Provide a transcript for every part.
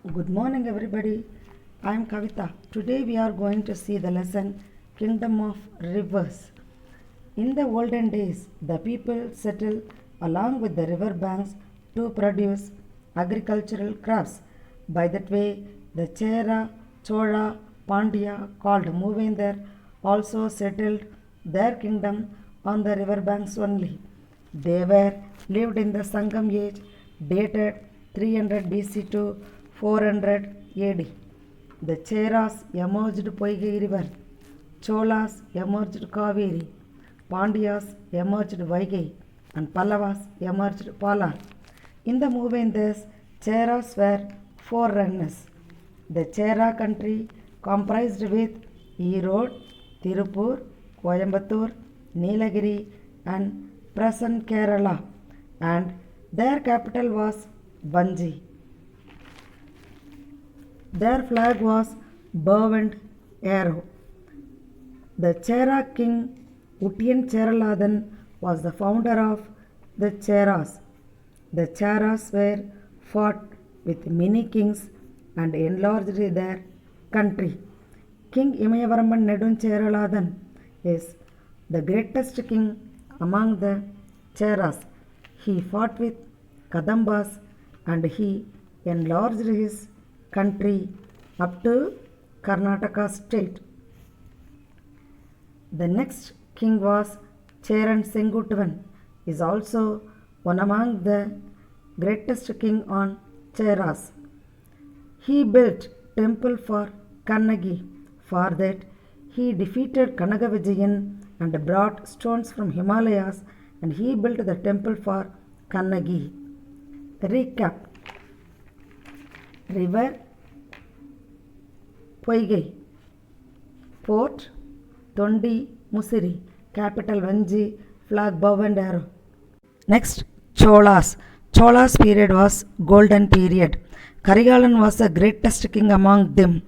Good morning, everybody. I am Kavita. Today we are going to see the lesson Kingdom of Rivers. In the olden days, the people settled along with the river banks to produce agricultural crops. By that way, the Chera, Chola, Pandya, called Movender, also settled their kingdom on the river banks only. They were lived in the Sangam age, dated 300 BC to 400 AD. The Cheras emerged Poigai River, Cholas emerged Kaveri, Pandyas emerged Vaigai, and Pallavas emerged Palar. In the Moovenders, Cheras were forerunners. The Chera country comprised with Erode, Tirupur, Coimbatore, Nilagiri, and present Kerala, and their capital was Vanji. Their flag was bow and arrow. The Chera king Uttian Cheraladan was the founder of the Cheras. The Cheras were fought with many kings and enlarged their country. King Imayavarman Nedun Cheraladan is the greatest king among the Cheras. He fought with Kadambas and he enlarged his country up to Karnataka state. The next king was Cheran Senguttuvan, is also one among the greatest king on Cheras. He built temple for Kannagi. For that, he defeated Kanagavijayan and brought stones from Himalayas, and he built the temple for Kannagi. Recap: River Poigai, Port Tondi Musiri, capital Vanji, flag bow and arrow. Next, Cholas. Cholas period was golden period. Karigalan was the greatest king among them.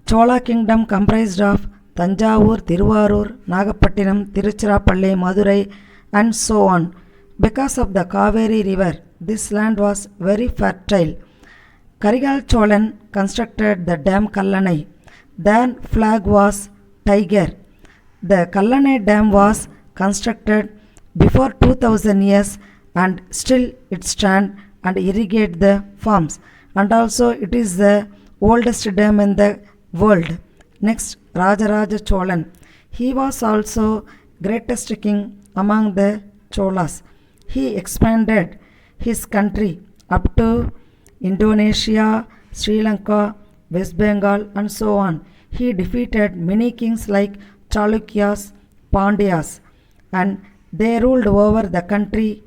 Chola kingdom comprised of Tanjavur, Tiruvarur, Nagapattinam, Tiruchirappalli, Madurai, and so on. Because of the Kaveri river, this land was very fertile. Karigal Cholan constructed the dam Kallanai. Their flag was tiger. The Kallanai dam was constructed before 2000 years and still it stands and irrigate the farms, and also it is the oldest dam in the world. Next, Rajaraja Cholan. He was also greatest king among the Cholas. He expanded his country up to Indonesia, Sri Lanka, West Bengal, and so on. He defeated many kings like Chalukyas, Pandyas, and they ruled over the country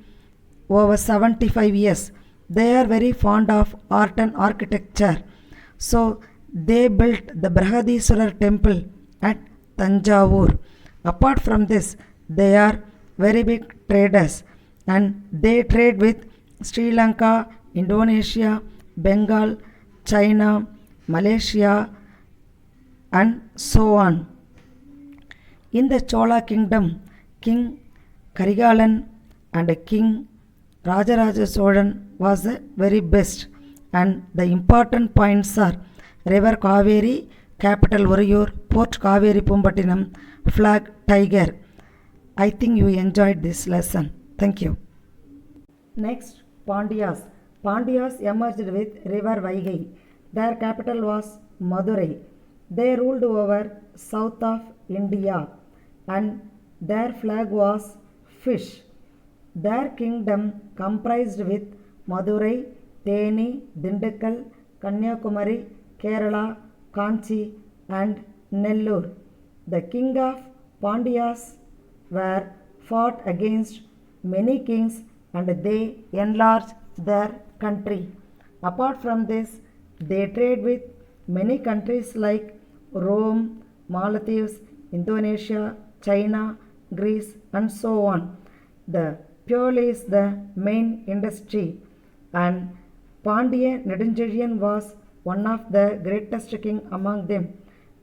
over 75 years. They are very fond of art and architecture. So they built the Brihadiswarar temple at Tanjavur. Apart from this, they are very big traders and they trade with Sri Lanka, Indonesia, Bengal, China, Malaysia, and so on. In the Chola kingdom, King Karigalan and King Rajaraja Cholan was the very best, and the important points are River Kaveri, capital Urayur, Port Kaveri Pumbatinnam, flag tiger. I think you enjoyed this lesson. Thank you. Next, Pandyas. Pandyas emerged with river Vaigai. Their capital was Madurai. They ruled over south of India and their flag was fish. Their kingdom comprised with Madurai, Theni, Dindikkal, Kanyakumari, Kerala, Kanchi, and Nellore. The king of Pandyas were fought against many kings and they enlarged their country. Apart from this, they trade with many countries like Rome, Maldives, Indonesia, China, Greece, and so on. The fuel is the main industry, and Pandya Nedunchezhiyan was one of the greatest king among them.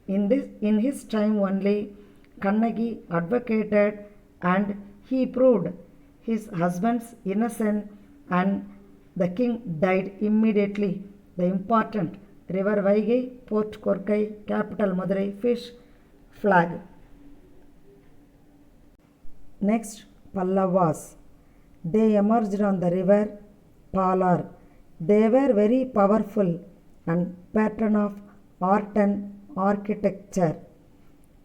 In his time only, Kannagi advocated and he proved his husband's innocence and the king died immediately The important river Vaigai, Port Korkai, capital Madurai, fish, flag. Next, Pallavas. They emerged on the river Palar. They were very powerful and patron of art and architecture.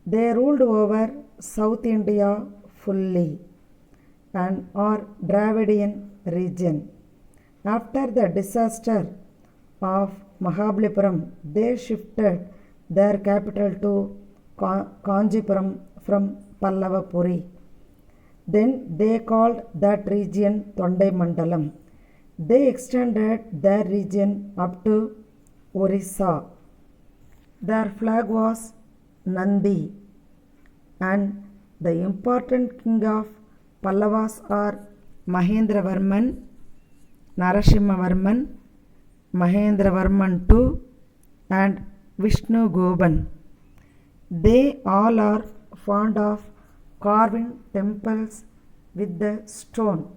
They ruled over South India fully and our Dravidian region. After the disaster of Mahabalipuram, they shifted their capital to Kanjipuram from Pallavapuri. Then they called that region Tondai Mandalam. They extended their region up to Orissa. Their flag was Nandi, and the important king of Pallavas are Mahendravarman, Narasimhavarman, Mahendravarman II, and Vishnu Goban. They all are fond of carving temples with the stone.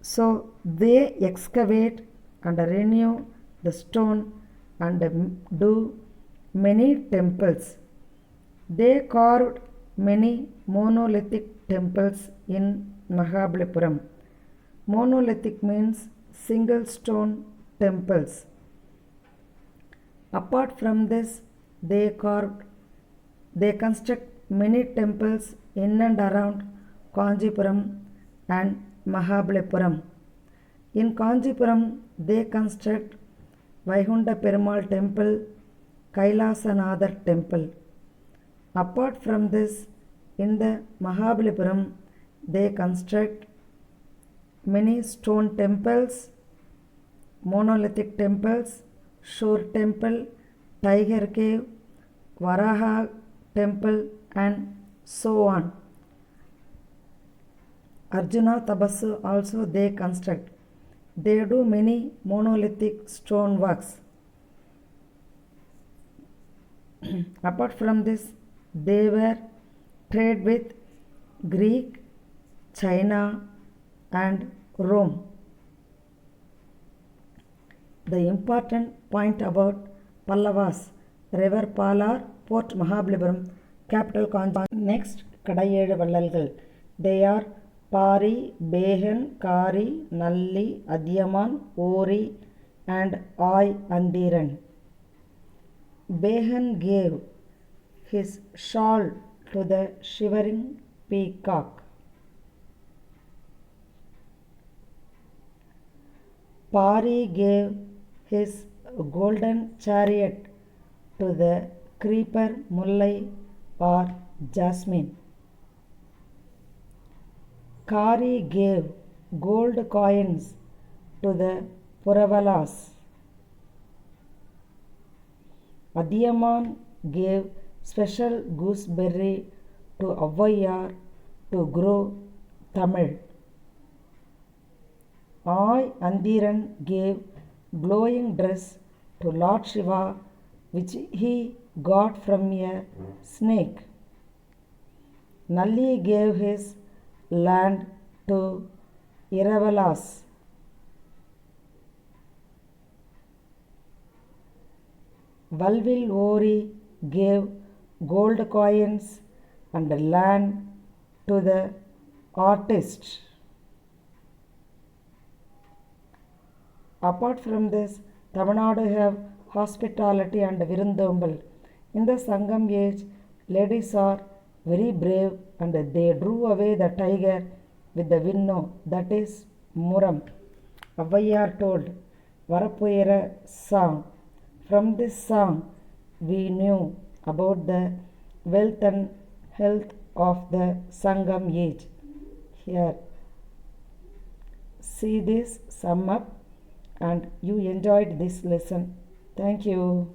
So they excavate and renew the stone and do many temples. They carved many monolithic temples in Mahabalipuram. Monolithic means single stone temples. Apart from this, they construct many temples in and around Kanjipuram and Mahabalipuram. In Kanjipuram, they construct Vaihunda Perumal temple, Kailasanadar temple. Apart from this, in the Mahabalipuram, they construct many stone temples, monolithic temples, Shore temple, Tiger cave, Varaha temple, and so on. Arjuna Tabassu also they construct. They do many monolithic stone works. Apart from this, they were trade with Greek, China, and Rome. The important point about Pallavas, river Palar, Port Mahabalipuram, capital Kanji. Next, Kadayelu Vallalgal. They are Pari, Behan, Kari, Nalli, Adiyaman, Ori, and Ay Andiran. Behan gave his shawl to the shivering peacock. Pari gave his golden chariot to the creeper Mullai or Jasmine. Kari gave gold coins to the Puravalas. Adiyaman gave special gooseberry to Avvaiyar to grow Tamil. Ay Andiran gave glowing dress to Lord Shiva, which he got from a snake. Nalli gave his land to Iravalas. Valvil Ori gave gold coins and land to the artist. Apart from this, Tamil Nadu have hospitality and Virundombal. In the Sangam age, ladies are very brave and they drew away the tiger with the winnow, that is Muram. Avvaiyar told Varapuyera song. From this song, we knew about the wealth and health of the Sangam age. Here, see this sum up, and you enjoyed this lesson. Thank you.